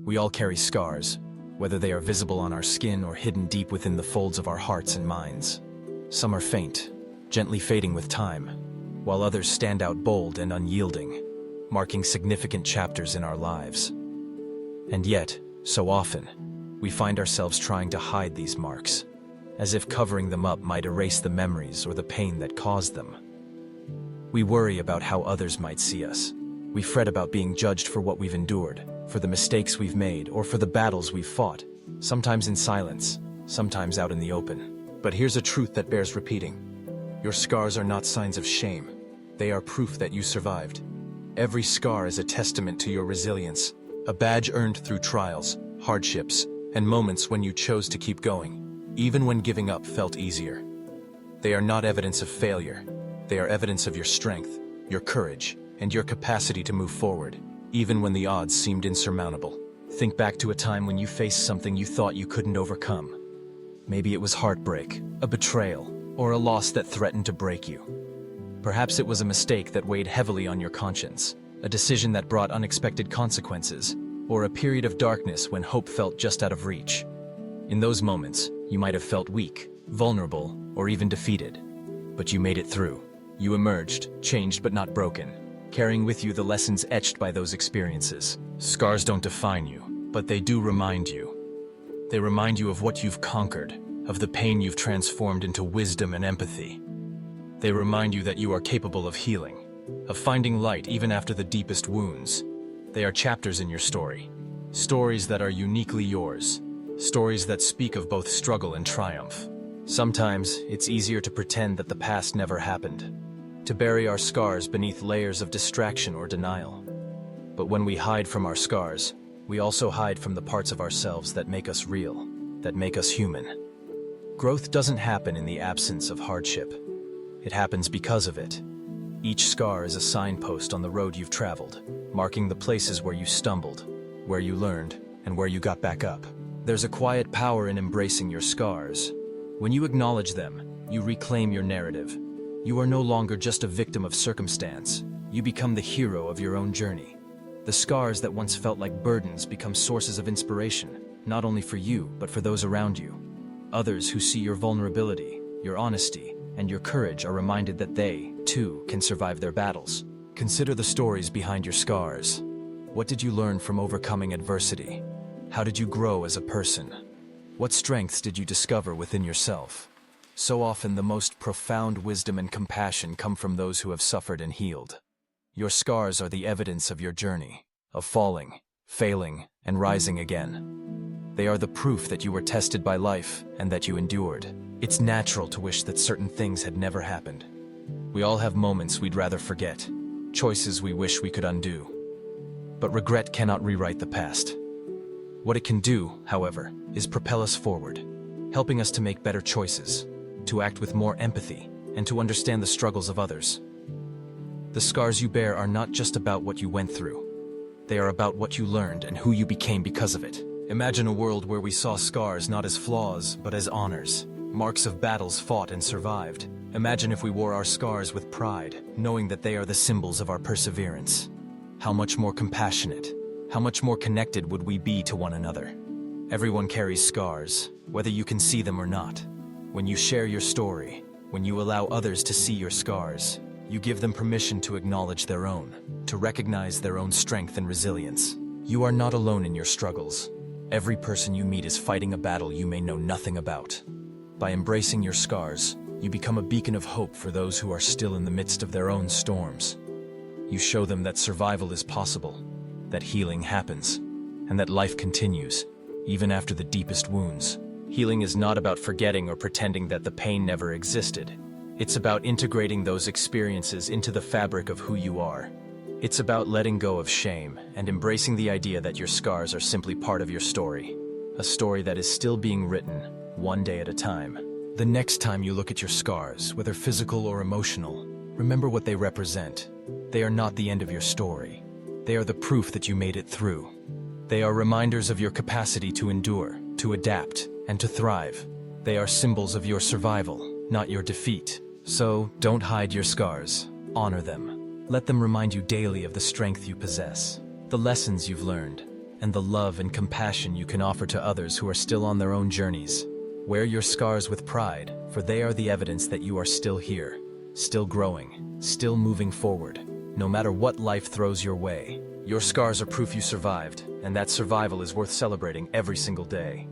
We all carry scars, whether they are visible on our skin or hidden deep within the folds of our hearts and minds. Some are faint, gently fading with time, while others stand out bold and unyielding, marking significant chapters in our lives. And yet, so often, we find ourselves trying to hide these marks, as if covering them up might erase the memories or the pain that caused them. We worry about how others might see us. We fret about being judged for what we've endured, for the mistakes we've made, or for the battles we've fought, sometimes in silence, sometimes out in the open. But here's a truth that bears repeating. Your scars are not signs of shame. They are proof that you survived. Every scar is a testament to your resilience, a badge earned through trials, hardships, and moments when you chose to keep going, even when giving up felt easier. They are not evidence of failure. They are evidence of your strength, your courage, and your capacity to move forward, even when the odds seemed insurmountable. Think back to a time when you faced something you thought you couldn't overcome. Maybe it was heartbreak, a betrayal, or a loss that threatened to break you. Perhaps it was a mistake that weighed heavily on your conscience, a decision that brought unexpected consequences, or a period of darkness when hope felt just out of reach. In those moments, you might have felt weak, vulnerable, or even defeated. But you made it through. You emerged, changed but not broken, carrying with you the lessons etched by those experiences. Scars don't define you, but they do remind you. They remind you of what you've conquered, of the pain you've transformed into wisdom and empathy. They remind you that you are capable of healing, of finding light even after the deepest wounds. They are chapters in your story, stories that are uniquely yours, stories that speak of both struggle and triumph. Sometimes it's easier to pretend that the past never happened, to bury our scars beneath layers of distraction or denial. But when we hide from our scars, we also hide from the parts of ourselves that make us real, that make us human. Growth doesn't happen in the absence of hardship. It happens because of it. Each scar is a signpost on the road you've traveled, marking the places where you stumbled, where you learned, and where you got back up. There's a quiet power in embracing your scars. When you acknowledge them, you reclaim your narrative. You are no longer just a victim of circumstance. You become the hero of your own journey. The scars that once felt like burdens become sources of inspiration, not only for you, but for those around you. Others who see your vulnerability, your honesty, and your courage are reminded that they, too, can survive their battles. Consider the stories behind your scars. What did you learn from overcoming adversity? How did you grow as a person? What strengths did you discover within yourself? So often the most profound wisdom and compassion come from those who have suffered and healed. Your scars are the evidence of your journey, of falling, failing, and rising again. They are the proof that you were tested by life and that you endured. It's natural to wish that certain things had never happened. We all have moments we'd rather forget, choices we wish we could undo. But regret cannot rewrite the past. What it can do, however, is propel us forward, helping us to make better choices, to act with more empathy, and to understand the struggles of others. The scars you bear are not just about what you went through. They are about what you learned and who you became because of it. Imagine a world where we saw scars not as flaws, but as honors, marks of battles fought and survived. Imagine if we wore our scars with pride, knowing that they are the symbols of our perseverance. How much more compassionate, how much more connected would we be to one another? Everyone carries scars, whether you can see them or not. When you share your story, when you allow others to see your scars, you give them permission to acknowledge their own, to recognize their own strength and resilience. You are not alone in your struggles. Every person you meet is fighting a battle you may know nothing about. By embracing your scars, you become a beacon of hope for those who are still in the midst of their own storms. You show them that survival is possible, that healing happens, and that life continues, even after the deepest wounds. Healing is not about forgetting or pretending that the pain never existed. It's about integrating those experiences into the fabric of who you are. It's about letting go of shame and embracing the idea that your scars are simply part of your story, a story that is still being written, one day at a time. The next time you look at your scars, whether physical or emotional, remember what they represent. They are not the end of your story. They are the proof that you made it through. They are reminders of your capacity to endure, to adapt, and to thrive. They are symbols of your survival, not your defeat. So, don't hide your scars. Honor them. Let them remind you daily of the strength you possess, the lessons you've learned, and the love and compassion you can offer to others who are still on their own journeys. Wear your scars with pride, for they are the evidence that you are still here, still growing, still moving forward. No matter what life throws your way, your scars are proof you survived, and that survival is worth celebrating every single day.